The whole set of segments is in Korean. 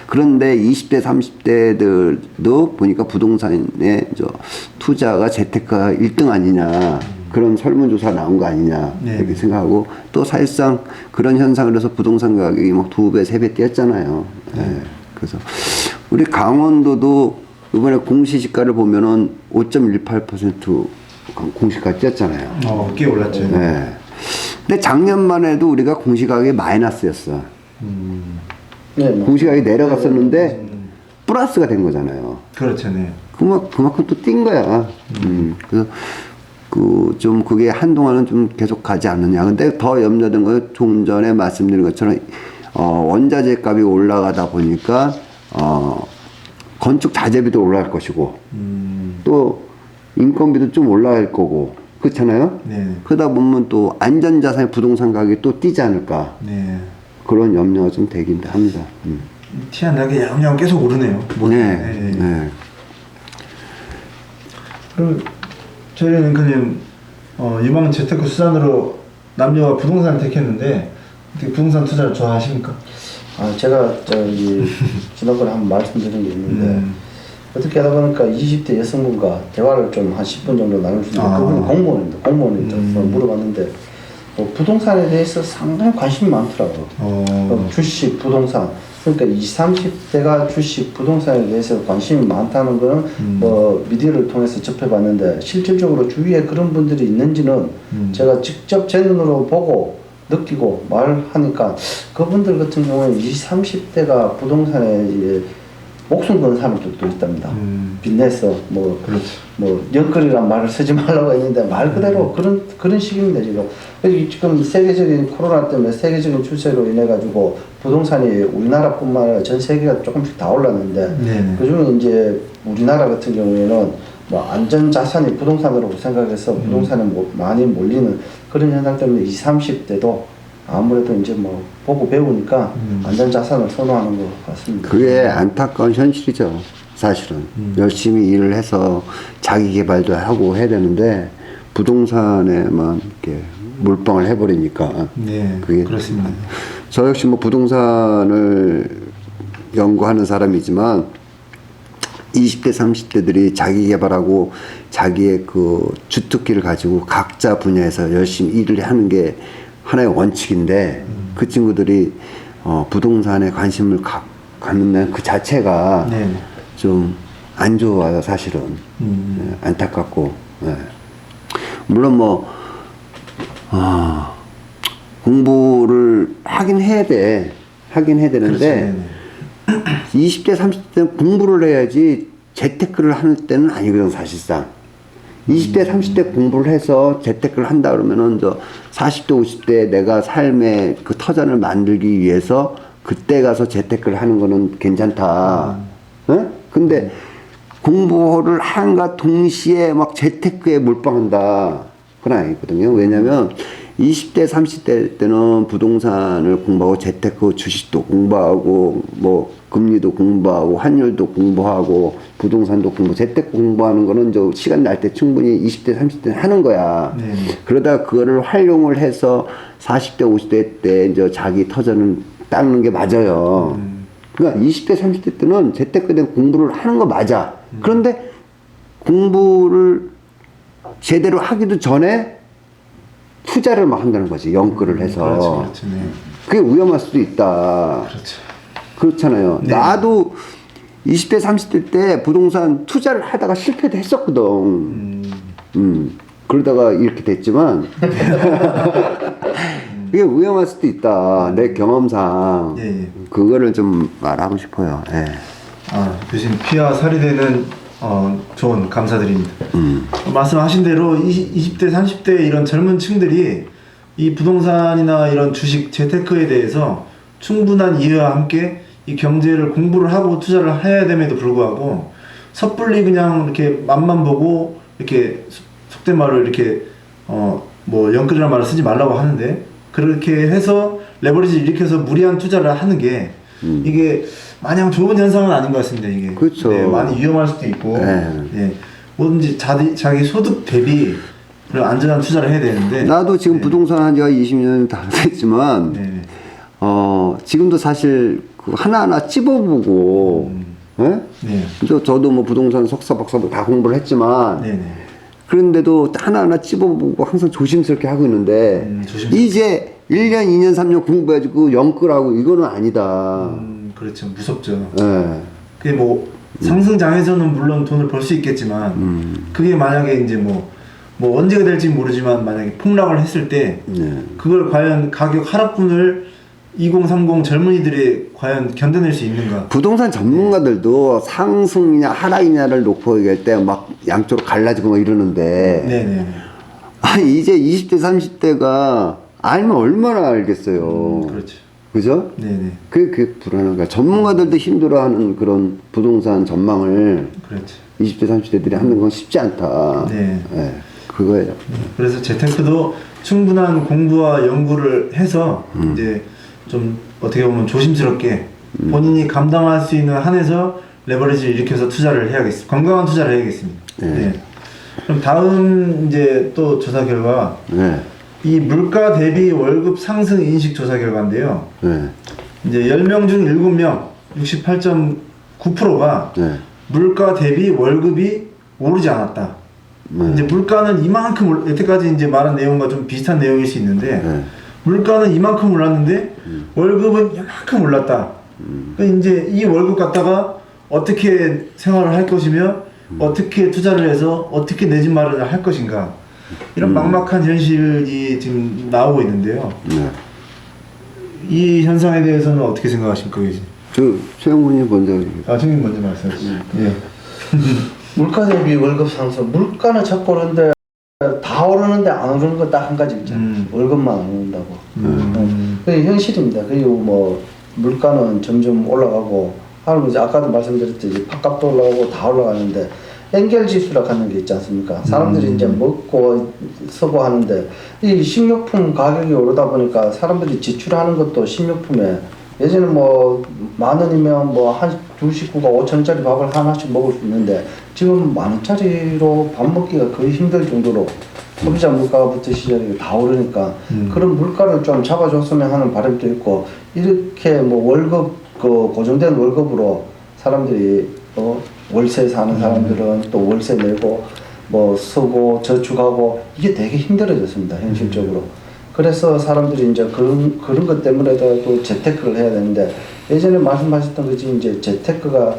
그런데 20대, 30대들도 보니까 부동산에 투자가 재테크가 1등 아니냐. 그런 설문조사 나온 거 아니냐. 네. 이렇게 생각하고 또 사실상 그런 현상을 해서 부동산 가격이 막 2배, 3배 뛰었잖아요. 네. 그래서 우리 강원도도 이번에 공시지가를 보면은 5.18% 공시가 뛰었잖아요. 꽤 올랐죠. 네. 근데 작년만 해도 우리가 공시가격이 마이너스였어. 네, 뭐. 공시가격이 내려갔었는데 플러스가 된 거잖아요. 그렇죠, 네. 그만큼 또 뛴 거야. 그래서 좀 그게 한동안은 좀 계속 가지 않느냐. 근데 더 염려된 건 좀 전에 말씀드린 것처럼 원자재 값이 올라가다 보니까 건축 자재비도 올라갈 것이고 또 인건비도 좀 올라갈 거고 그렇잖아요. 네. 그러다 보면 또 안전자산의 부동산 가격이 또 뛰지 않을까. 네. 그런 염려가 좀 되긴 합니다. 티 안 나게 양양 계속 오르네요. 네. 네. 그럼 저희는 그냥 이번 재테크 수단으로 남녀가 부동산을 택했는데 어떻게 부동산 투자를 좋아하십니까? 제가 지난번에 한번 말씀드린 게 있는데 어떻게 하다 보니까 20대 여성분과 대화를 좀 한 10분 정도 나눌 수 있는데 그분이 공무원입니다. 공무원이 물어봤는데 부동산에 대해서 상당히 관심이 많더라고요. 주식, 부동산. 그러니까 20, 30대가 주식, 부동산에 대해서 관심이 많다는 거는 미디어를 통해서 접해봤는데 실질적으로 주위에 그런 분들이 있는지는 제가 직접 제 눈으로 보고 느끼고 말하니까 그분들 같은 경우에는 20, 30대가 부동산에 이제 목숨 건 사람들도 있답니다. 빚내서 영끌이란 말을 쓰지 말라고 했는데 말 그대로 그런 식입니다 지금. 지금 세계적인 코로나 때문에 세계적인 추세로 인해 가지고 부동산이 우리나라뿐만 아니라 전 세계가 조금씩 다 올랐는데 그중에 이제 우리나라 같은 경우에는 안전 자산이 부동산으로 생각해서 부동산에 많이 몰리는 그런 현상 때문에 20, 30대도 아무래도 이제 보고 배우니까 안전 자산을 선호하는 것 같습니다. 그게 안타까운 현실이죠. 사실은 열심히 일을 해서 자기 개발도 하고 해야 되는데 부동산에만 이렇게 몰빵을 해버리니까. 네, 그게 그렇습니다. 저 역시 부동산을 연구하는 사람이지만 20대, 30대들이 자기 개발하고 자기의 그 주특기를 가지고 각자 분야에서 열심히 일을 하는 게 하나의 원칙인데 그 친구들이 부동산에 관심을 갖는 그 자체가 좀 안 좋아요, 사실은. 안타깝고. 네. 물론 공부를 하긴 해야 되는데 그렇죠. 20대, 30대는 공부를 해야지 재테크를 할 때는 아니거든, 사실상. 20대, 30대 공부를 해서 재테크를 한다 그러면은 40대, 50대 내가 삶의 그 터전을 만들기 위해서 그때 가서 재테크를 하는 거는 괜찮다. 응? 근데 공부를 한과 동시에 막 재테크에 몰빵한다. 그건 아니거든요. 왜냐면 20대, 30대 때는 부동산을 공부하고 재테크 주식도 공부하고 금리도 공부하고 환율도 공부하고 부동산도 재테크 공부하는 거는 시간 날 때 충분히 20대, 30대 하는 거야. 그러다 그거를 활용을 해서 40대, 50대 때 이제 자기 터전을 닦는 게 맞아요. 그러니까 20대, 30대 때는 재테크에 대한 공부를 하는 거 맞아. 그런데 공부를 제대로 하기도 전에 투자를 막 한다는 거지. 연끌을 해서. 그렇죠. 네. 그게 위험할 수도 있다. 그렇죠. 그렇잖아요. 네. 나도 20대, 30대 때 부동산 투자를 하다가 실패도 했었거든. 그러다가 이렇게 됐지만, 그게 위험할 수도 있다. 내 경험상. 그거를 좀 말하고 싶어요. 예. 교수님, 피와 살이 되는 조언 감사드립니다. 말씀하신 대로 20대, 30대 이런 젊은 층들이 이 부동산이나 이런 주식, 재테크에 대해서 충분한 이해와 함께 이 경제를 공부를 하고 투자를 해야 됨에도 불구하고 섣불리 그냥 이렇게 맛만 보고 이렇게 속된 말을 이렇게 영끌이라는 말을 쓰지 말라고 하는데 그렇게 해서 레버리지를 일으켜서 무리한 투자를 하는 게 이게 마냥 좋은 현상은 아닌 것 같습니다. 이게 그렇죠. 네, 많이 위험할 수도 있고 뭐든지 자기 소득 대비 그런 안전한 투자를 해야 되는데 나도 지금 부동산 한 지가 20년 다 됐지만 지금도 사실 그 하나하나 찝어보고, 예? 네. 저도 뭐 부동산 석사, 박사 다 공부를 했지만, 네네. 그런데도 하나하나 찝어보고 항상 조심스럽게 하고 있는데, 조심스럽게. 이제 1년, 2년, 3년 공부해가지고 영끌하고 이거는 아니다. 그렇죠. 무섭죠. 예. 그게 뭐 상승장에서는 물론 돈을 벌 수 있겠지만 그게 만약에 이제 뭐 언제가 될지 모르지만 만약에 폭락을 했을 때 네. 그걸 과연 가격 하락분을 2030 젊은이들이 과연 견뎌낼 수 있는가? 부동산 전문가들도 상승이냐 하락이냐를 놓고 얘기할 때 막 양쪽으로 갈라지고 막 이러는데, 네네. 아니, 이제 20대, 30대가 알면 얼마나 알겠어요. 그렇죠. 그죠? 네네. 그게 불안한 거야. 전문가들도 힘들어하는 그런 부동산 전망을 그렇죠. 20대, 30대들이 하는 건 쉽지 않다. 네. 예, 그거예요. 그래서 재테크도 충분한 공부와 연구를 해서 이제 좀 어떻게 보면 조심스럽게 본인이 감당할 수 있는 한에서 레버리지를 일으켜서 투자를 해야겠습니다. 건강한 투자를 해야겠습니다. 네. 네. 그럼 다음 이제 또 조사 결과 네. 이 물가 대비 월급 상승 인식 조사 결과인데요. 네. 이제 10명 중 7명 68.9%가 네. 물가 대비 월급이 오르지 않았다. 네. 이제 물가는 이만큼 여태까지 이제 말한 내용과 좀 비슷한 내용일 수 있는데 네. 물가는 이만큼 올랐는데 월급은 이만큼 올랐다. 그러니까 이제 이 월급 갖다가 어떻게 생활을 할 것이며 어떻게 투자를 해서 어떻게 내 집 마련을 할 것인가 이런 막막한 현실이 지금 나오고 있는데요. 네. 이 현상에 대해서는 어떻게 생각하십니까, 교수님? 최영훈이 먼저 얘기해. 형님 먼저 말씀해 주시죠. 예. 물가 대비 월급 상승. 물가는 자꾸 오르는데 다 오르는데 안 오르는 건 딱 한 가지 있잖아요. 월급만 안 오른다고. 그게 현실입니다. 그리고 뭐 물가는 점점 올라가고 하는 이제 아까도 말씀드렸듯이 팥값도 올라가고 다 올라가는데 엔겔지수라 하는 게 있지 않습니까? 사람들이 이제 먹고 쓰고 하는데 이 식료품 가격이 오르다 보니까 사람들이 지출하는 것도 식료품에 예전에 뭐 10,000원이면 뭐 한 두 식구가 5,000원짜리 밥을 하나씩 먹을 수 있는데 지금 10,000원짜리로 밥 먹기가 거의 힘들 정도로 소비자 물가부터 시작이 다 오르니까 그런 물가를 좀 잡아줬으면 하는 바람도 있고 이렇게 뭐 월급 그 고정된 월급으로 사람들이 월세 사는 사람들은 또 월세 내고 뭐 쓰고 저축하고 이게 되게 힘들어졌습니다 현실적으로. 그래서 사람들이 이제 그런 것 때문에도 재테크를 해야 되는데 예전에 말씀하셨던 것이 이제 재테크가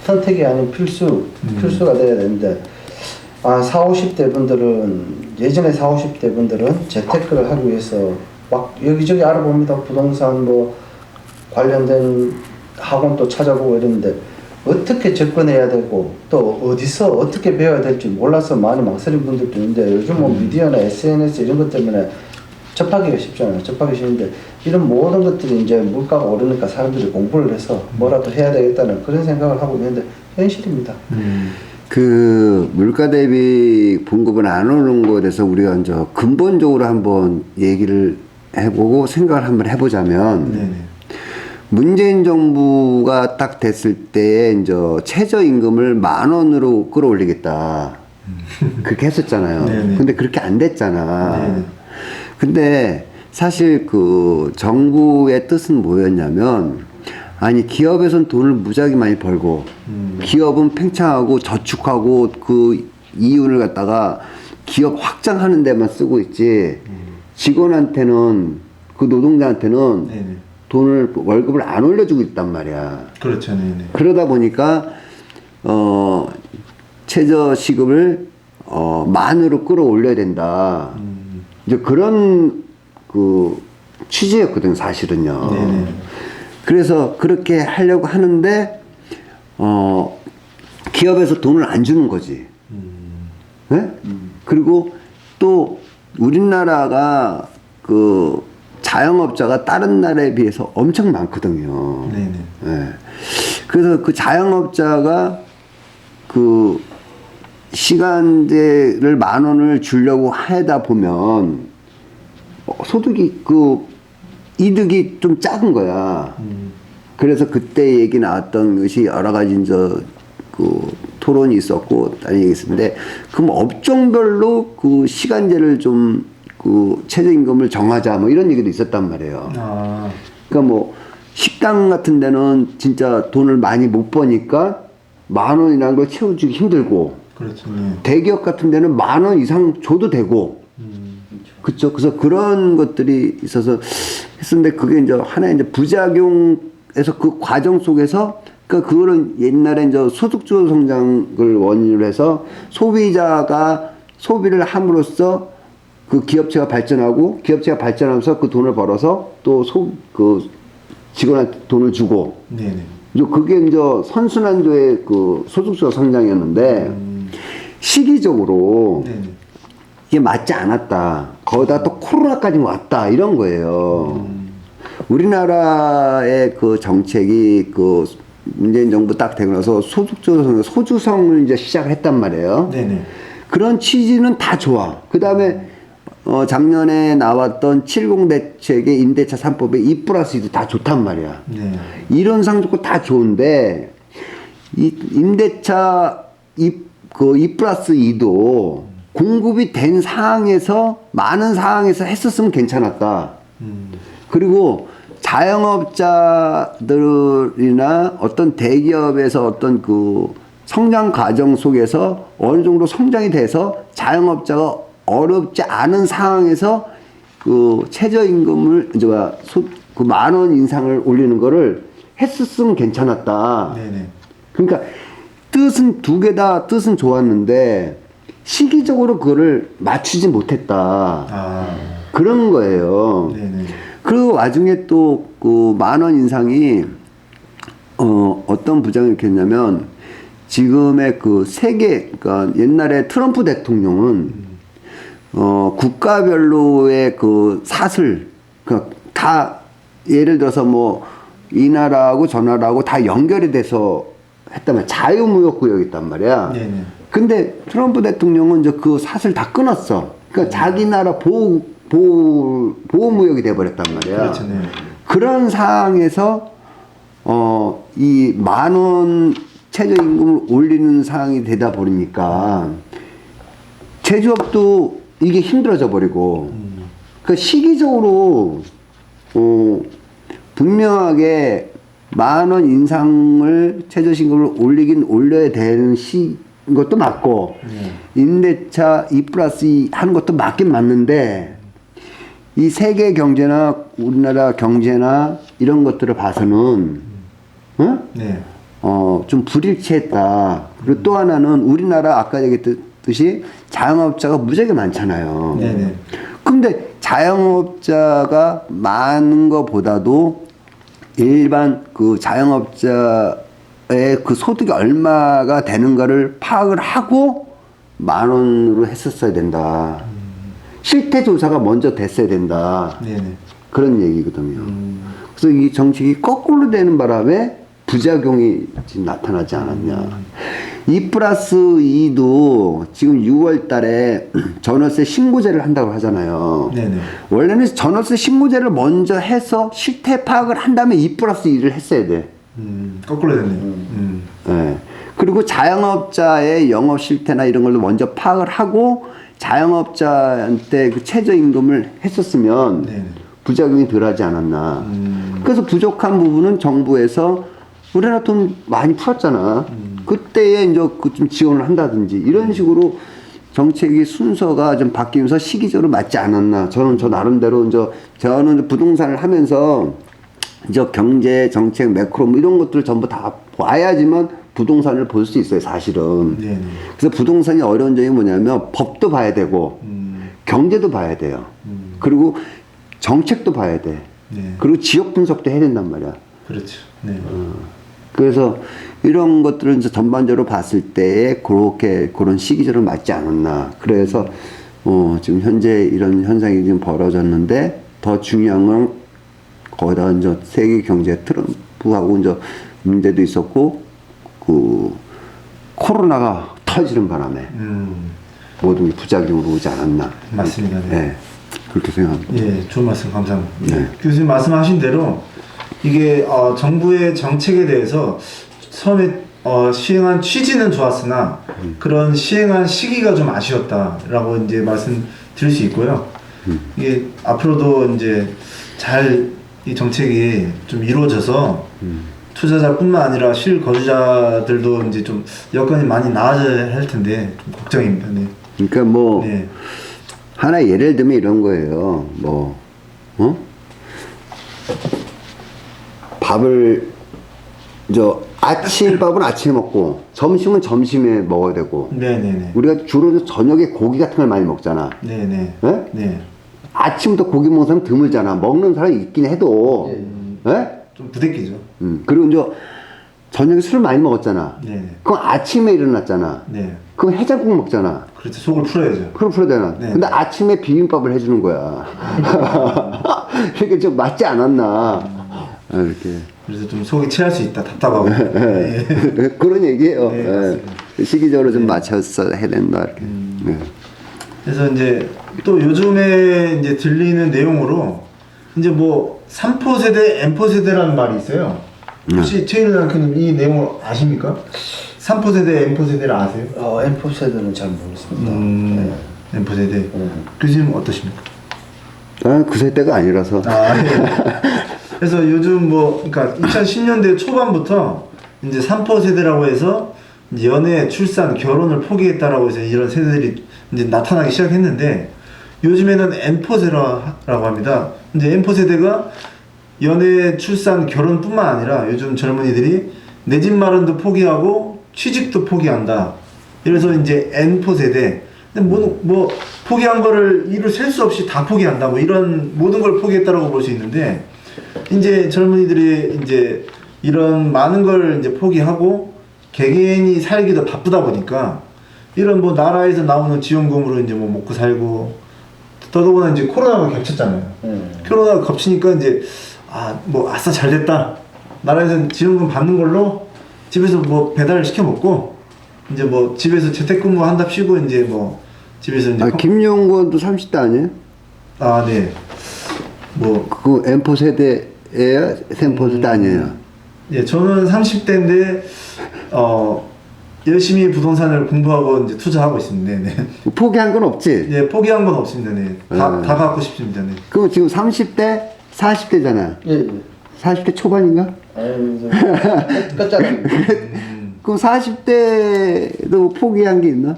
선택이 아닌 필수가 돼야 되는데 40, 50대 분들은 예전에 40, 50대 분들은 재테크를 하기 위해서 막 여기저기 알아봅니다. 부동산 뭐 관련된 학원도 찾아보고 이러는데 어떻게 접근해야 되고 또 어디서 어떻게 배워야 될지 몰라서 많이 망설인 분들도 있는데 요즘 뭐 미디어나 SNS 이런 것 때문에 접하기가 쉽잖아요. 접하기 쉬운데 이런 모든 것들이 이제 물가가 오르니까 사람들이 공부를 해서 뭐라도 해야 되겠다는 그런 생각을 하고 있는데 현실입니다. 그 물가 대비 봉급은 안 오르는 거에 대해서 우리가 이제 근본적으로 한번 얘기를 해보고 생각을 한번 해보자면 네네. 문재인 정부가 딱 됐을 때 이제 최저임금을 10,000원으로 끌어올리겠다 그렇게 했었잖아요. 네네. 근데 그렇게 안 됐잖아. 네네. 근데 사실 그 정부의 뜻은 뭐였냐면 아니 기업에선 돈을 무지하게 많이 벌고 기업은 팽창하고 저축하고 그 이윤을 갖다가 기업 확장하는 데만 쓰고 있지 직원한테는 그 노동자한테는 네네. 돈을 월급을 안 올려주고 있단 말이야. 그렇죠. 네네. 그러다 보니까 최저 시급을 만으로 끌어올려야 된다. 이제 그런 그 취지였거든 사실은요. 네네. 그래서 그렇게 하려고 하는데 기업에서 돈을 안 주는 거지. 네? 그리고 또 우리나라가 그 자영업자가 다른 나라에 비해서 엄청 많거든요. 네네. 네. 그래서 그 자영업자가 그 시간제를 10,000원을 주려고 하다 보면 소득이 그 이득이 좀 작은 거야. 그래서 그때 얘기 나왔던 것이 여러 가지 이제 그 토론이 있었고 다른 얘기 있었는데 그럼 업종별로 그 시간제를 좀 그 최저임금을 정하자 뭐 이런 얘기도 있었단 말이에요. 아. 그러니까 뭐 식당 같은 데는 진짜 돈을 많이 못 버니까 10,000원이라는 걸 채워주기 힘들고, 그렇죠. 네. 대기업 같은 데는 10,000원 이상 줘도 되고, 그쵸. 그래서 그런 것들이 있어서 했었는데, 그게 이제 하나의 이제 부작용에서 그 과정 속에서, 그러니까 그거는 옛날에 이제 소득주도 성장을 원인으로 해서 소비자가 소비를 함으로써 그 기업체가 발전하고, 기업체가 발전하면서 그 돈을 벌어서 또 그 직원한테 돈을 주고, 네네. 이제 그게 이제 선순환도의 그 소득주도 성장이었는데, 시기적으로 네네. 이게 맞지 않았다. 거기다 또 코로나까지 왔다. 이런 거예요. 우리나라의 그 정책이 그 문재인 정부 딱 되고 나서 소주성을 이제 시작을 했단 말이에요. 네네. 그런 취지는 다 좋아. 그 다음에 작년에 나왔던 70 대책의 임대차 3법의 2+2도 다 좋단 말이야. 네. 이런 상 좋고 다 좋은데, 이 임대차 2+2도 공급이 된 상황에서, 많은 상황에서 했었으면 괜찮았다. 그리고 자영업자들이나 어떤 대기업에서 어떤 그 성장 과정 속에서 어느 정도 성장이 돼서 자영업자가 어렵지 않은 상황에서 그 최저임금을, 이제 그 10,000원 인상을 올리는 거를 했었으면 괜찮았다. 네네. 그러니까 뜻은 두 개 다 뜻은 좋았는데 시기적으로 그거를 맞추지 못했다. 아. 그런 거예요. 네네. 그 와중에 또 그 10,000원 인상이 어떤 부작용이 이렇게 했냐면, 지금의 그 세계, 그러니까 옛날에 트럼프 대통령은 국가별로의 그 사슬, 그러니까 다 예를 들어서 뭐 이 나라하고 저 나라하고 다 연결이 돼서 했단 말이야. 자유무역구역이었단 말이야. 네네. 근데 트럼프 대통령은 이제 그 사슬 다 끊었어. 그러니까 자기 나라 보호무역이 돼버렸단 말이야. 그렇죠. 네. 그런 상황에서 이 10,000원 최저임금을 올리는 상황이 되다 보니까 제조업도 이게 힘들어져 버리고, 그 시기적으로 분명하게 10,000원 인상을 최저임금을 올리긴 올려야 되는 것도 맞고, 임대차 2+2 하는 것도 맞긴 맞는데, 이 세계 경제나 우리나라 경제나 이런 것들을 봐서는 네. 좀 불일치했다. 그리고 또 하나는 우리나라 아까 얘기했듯이 자영업자가 무지하게 많잖아요. 네네. 근데 자영업자가 많은 것보다도 일반 그 자영업자의 그 소득이 얼마가 되는가를 파악을 하고 10,000원으로 했었어야 된다. 실태 조사가 먼저 됐어야 된다. 네네. 그런 얘기거든요. 그래서 이 정책이 거꾸로 되는 바람에 부작용이 지금 나타나지 않았냐. 2+2도 지금 6월 달에 전월세 신고제를 한다고 하잖아요. 네네. 원래는 전월세 신고제를 먼저 해서 실태 파악을 한 다음에 2+2를 했어야 돼. 거꾸로 됐네요. 예. 그리고 자영업자의 영업 실태나 이런 걸로 먼저 파악을 하고 자영업자한테 그 최저임금을 했었으면 네네. 부작용이 덜하지 않았나. 그래서 부족한 부분은 정부에서 우리나라 돈 많이 풀었잖아. 그때에 이제 그 좀 지원을 한다든지 이런 식으로 정책의 순서가 좀 바뀌면서 시기적으로 맞지 않았나. 저는 저 나름대로 저는 부동산을 하면서 경제 정책 매크로 뭐 이런 것들을 전부 다 봐야지만 부동산을 볼 수 있어요, 사실은. 네네. 그래서 부동산이 어려운 점이 뭐냐면 법도 봐야 되고 경제도 봐야 돼요. 그리고 정책도 봐야 돼. 네. 그리고 지역 분석도 해야 된단 말이야. 그렇죠. 네. 그래서 이런 것들을 이제 전반적으로 봤을 때에 그런 시기적으로 맞지 않았나. 그래서 지금 현재 이런 현상이 지금 벌어졌는데, 더 중요한 건 거기다 이제 세계 경제 트럼프하고 이제 문제도 있었고, 그 코로나가 터지는 바람에 모든 게 부작용으로 오지 않았나. 맞습니다. 네. 네. 그렇게 생각합니다. 예, 좋은 말씀 감사합니다. 네. 교수님 말씀하신 대로 이게 정부의 정책에 대해서 처음에 시행한 취지는 좋았으나 그런 시행한 시기가 좀 아쉬웠다라고 이제 말씀드릴 수 있고요. 이게 앞으로도 이제 잘 이 정책이 좀 이루어져서 투자자뿐만 아니라 실거주자들도 이제 좀 여건이 많이 나아져야 할 텐데 좀 걱정입니다. 네. 그러니까 뭐 네. 하나 예를 들면 이런 거예요. 뭐 밥을 아침밥은 아침에 먹고 점심은 점심에 먹어야 되고 네네네. 우리가 주로 저녁에 고기 같은 걸 많이 먹잖아. 네네. 예? 네. 아침부터 고기 먹는 사람 드물잖아. 먹는 사람이 있긴 해도. 예? 좀 부대끼죠. 그리고 이제 저녁에 술 많이 먹었잖아. 네네. 그럼 아침에 일어났잖아. 네. 그럼 해장국 먹잖아. 그렇죠. 속을 풀어야죠. 그럼 풀어야 되나? 네. 근데 아침에 비빔밥을 해주는 거야. 이게 좀 맞지 않았나. 이렇게. 그래서 좀 속이 체할 수 있다. 답답하고. 네. 그런 얘기예요. 네, 예. 맞습니다. 시기적으로 좀 맞춰서 해야 된다. 이렇게. 네. 그래서 이제 또 요즘에 이제 들리는 내용으로 이제 뭐 3포 세대, M포 세대라는 말이 있어요. 혹시 최일은 랑크님 이 내용을 아십니까? 3포 세대, M포 세대를 아세요? M4 세대는 잘 모르겠습니다. 네. M포 세대. 교수님 어떠십니까? 나는 그 세대가 아니라서. 아, 예. 그래서 요즘 뭐, 그러니까 2010년대 초반부터 이제 3포 세대라고 해서 이제 연애, 출산, 결혼을 포기했다라고 해서 이런 세대들이 이제 나타나기 시작했는데 요즘에는 N포 세대라고 합니다. 이제 N포 세대가 연애, 출산, 결혼뿐만 아니라 요즘 젊은이들이 내 집 마련도 포기하고 취직도 포기한다. 이래서 이제 N포 세대. 근데 뭐 포기한 거를 이루 셀 수 없이 다 포기한다. 뭐 이런 모든 걸 포기했다라고 볼 수 있는데 이제 젊은이들이 이제 이런 많은 걸 이제 포기하고 개개인이 살기도 바쁘다 보니까 이런 뭐 나라에서 나오는 지원금으로 이제 뭐 먹고 살고 더더구나 이제 코로나가 겹쳤잖아요. 코로나가 겹치니까 이제 뭐 아싸 잘 됐다. 나라에서 지원금 받는 걸로 집에서 뭐 배달을 시켜 먹고 이제 뭐 집에서 재택근무 한답시고 이제 뭐 집에서 이제 김용건도 30대 아니에요? 네. 뭐 그 M4 세대예요? M4 세대 아니에요? 예, 저는 30대인데 열심히 부동산을 공부하고 이제 투자하고 있습니다. 네. 포기한 건 없지? 네, 포기한 건 없습니다. 네. 다 갖고 싶습니다. 네. 그럼 지금 30대, 40대잖아. 예. 40대 초반인가? 끝자락. 그럼 40대도 포기한 게 있나?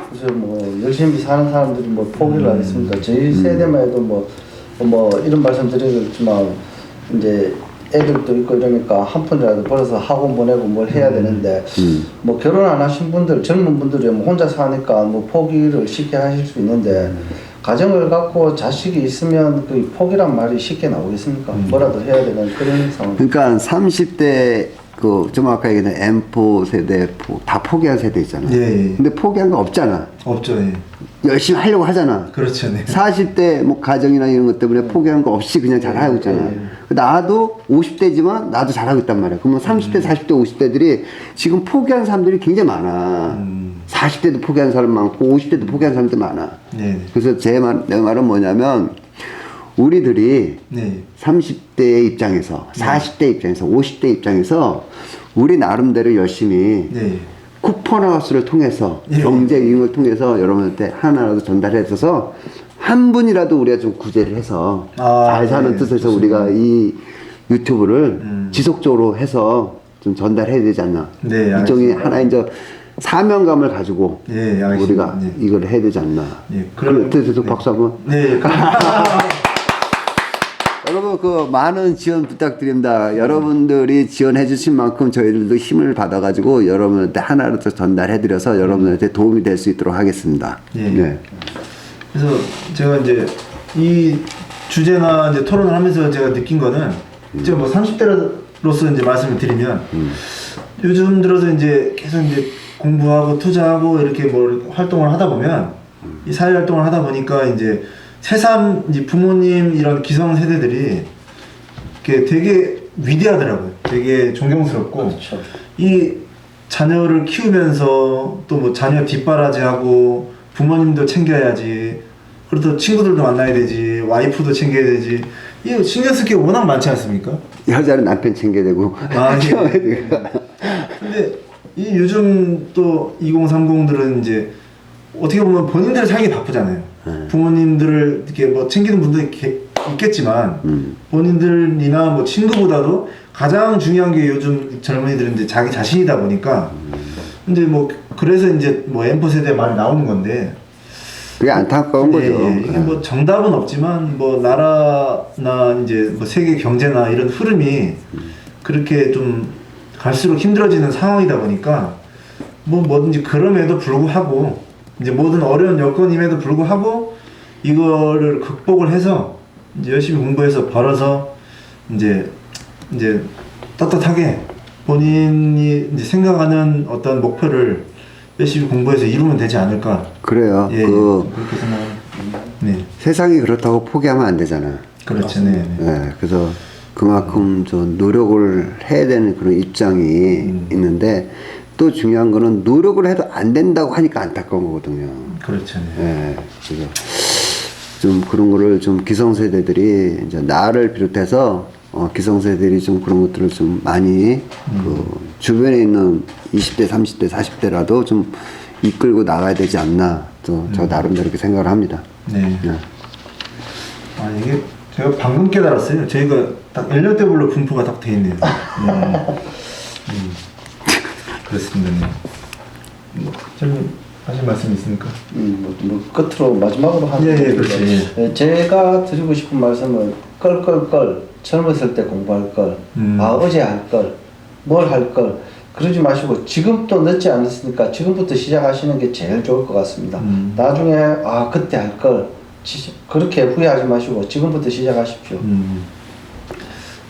그래서 뭐 열심히 사는 사람들이 뭐 포기를 하겠습니까? 저희 세대만 해도 뭐 이런 말씀 드리겠지만 이제 애들도 있고 이러니까 한 푼이라도 벌어서 학원 보내고 뭘 해야 되는데 뭐 결혼 안 하신 분들 젊은 분들이 뭐 혼자 사니까 뭐 포기를 쉽게 하실 수 있는데 가정을 갖고 자식이 있으면 그 포기란 말이 쉽게 나오겠습니까? 뭐라도 해야 되는 그런 상황. 그러니까 30대 좀 아까 얘기했던 M4 세대 다 포기한 세대 있잖아. 예. 근데 포기한 거 없잖아. 없죠. 예. 열심히 하려고 하잖아. 그렇죠. 네. 40대 뭐 가정이나 이런 것 때문에 포기한 거 없이 그냥 잘하고 있잖아. 나도 50대지만 나도 잘하고 있단 말이야. 그러면 30대, 40대, 50대들이 지금 포기한 사람들이 굉장히 많아. 40대도 포기한 사람 많고 50대도 포기한 사람도 많아. 네. 그래서 내 말은 뭐냐면 우리들이 네. 30대의 입장에서 40대 입장에서 50대 입장에서 우리 나름대로 열심히 네. 쿠퍼나우스를 통해서 예. 경제 이익을 통해서 여러분한테 하나라도 전달해 줘서 한 분이라도 우리가 좀 구제를 해서 잘 사는 네. 뜻에서 좋습니다. 우리가 이 유튜브를 지속적으로 해서 좀 전달해야 되지 않나. 네, 이쪽이 알겠습니다. 하나의 이제 사명감을 가지고 네, 알겠습니다. 우리가 네. 이걸 해야 되지 않나. 네, 그럼 뜻에서 네. 박수 한번. 네. 여러분 많은 지원 부탁드립니다. 여러분들이 지원해 주신 만큼 저희들도 힘을 받아가지고 여러분한테 하나라도 전달해드려서 여러분한테 도움이 될 수 있도록 하겠습니다. 예. 네. 그래서 제가 이제 이 주제나 이제 토론을 하면서 제가 느낀 거는 이제 뭐 30대로서 이제 말씀을 드리면 요즘 들어서 이제 계속 이제 공부하고 투자하고 이렇게 뭐 활동을 하다 보면 이 사회 활동을 하다 보니까 이제 새삼 이제 부모님 이런 기성 세대들이 이렇게 되게 위대하더라고요. 되게 존경스럽고 그렇죠. 이 자녀를 키우면서 또 뭐 자녀 뒷바라지하고 부모님도 챙겨야지. 그리고 또 친구들도 만나야 되지. 와이프도 챙겨야 되지. 이거 신경 쓸 게 워낙 많지 않습니까? 여자는 남편 챙겨야 되고. 예. 근데 이 요즘 또 2030들은 이제 어떻게 보면 본인들 살기 바쁘잖아요. 부모님들을 이렇게 뭐 챙기는 분들이 있겠지만 본인들이나 뭐 친구보다도 가장 중요한 게 요즘 젊은이들은 이제 자기 자신이다 보니까 이제 뭐 그래서 이제 뭐 M4 세대 말이 나오는 건데 그게 안타까운 거죠. 이게 뭐 정답은 없지만 뭐 나라나 이제 뭐 세계 경제나 이런 흐름이 그렇게 좀 갈수록 힘들어지는 상황이다 보니까 뭐 뭐든지 그럼에도 불구하고 이제 모든 어려운 여건임에도 불구하고 이거를 극복을 해서 이제 열심히 공부해서 벌어서 이제 떳떳하게 본인이 이제 생각하는 어떤 목표를 열심히 공부해서 이루면 되지 않을까. 그래요. 예, 그렇게 생각합니다. 네, 세상이 그렇다고 포기하면 안 되잖아. 그렇죠. 네. 네, 그래서 그만큼 좀 노력을 해야 되는 그런 입장이 있는데 또 중요한 거는 노력을 해도 안 된다고 하니까 안타까운 거거든요. 그렇죠. 네. 네, 그래서 좀 그런 거를 좀 기성세대들이 이제 나를 비롯해서 기성세대들이 좀 그런 것들을 좀 많이 그 주변에 있는 20대, 30대, 40대라도 좀 이끌고 나가야 되지 않나 또 저 나름대로 이렇게 생각을 합니다. 네. 아 이게 제가 방금 깨달았어요. 저희가 딱 연령대별로 분포가 딱 돼 있네요. 그렇습니다. 네. 뭐, 좀 하실 말씀 있습니까? 뭐 끝으로 마지막으로 하는 예, 그렇지. 예, 제가 드리고 싶은 말씀은 껄껄껄 젊었을 때 공부할 걸, 어제 할 걸, 뭘 할 걸 그러지 마시고 지금 또 늦지 않았으니까 지금부터 시작하시는 게 제일 좋을 것 같습니다. 나중에 그때 할 걸 그렇게 후회하지 마시고 지금부터 시작하십시오.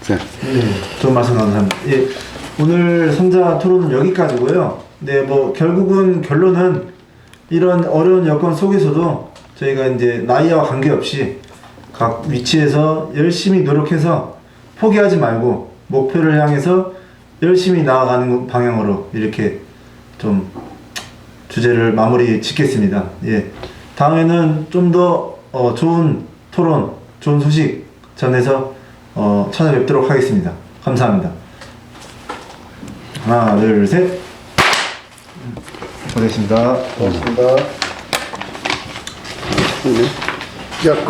자, 네, 좋은 말씀 감사합니다. 예, 오늘 성자 토론은 여기까지고요. 네, 뭐 결국은 결론은 이런 어려운 여건 속에서도 저희가 이제 나이와 관계없이 각 위치에서 열심히 노력해서 포기하지 말고 목표를 향해서 열심히 나아가는 방향으로 이렇게 좀 주제를 마무리 짓겠습니다. 예, 다음에는 좀 더 좋은 토론, 좋은 소식 전해서 찾아뵙도록 하겠습니다. 감사합니다. 하나, 둘, 셋. 고생했습니다. 고맙습니다. 야,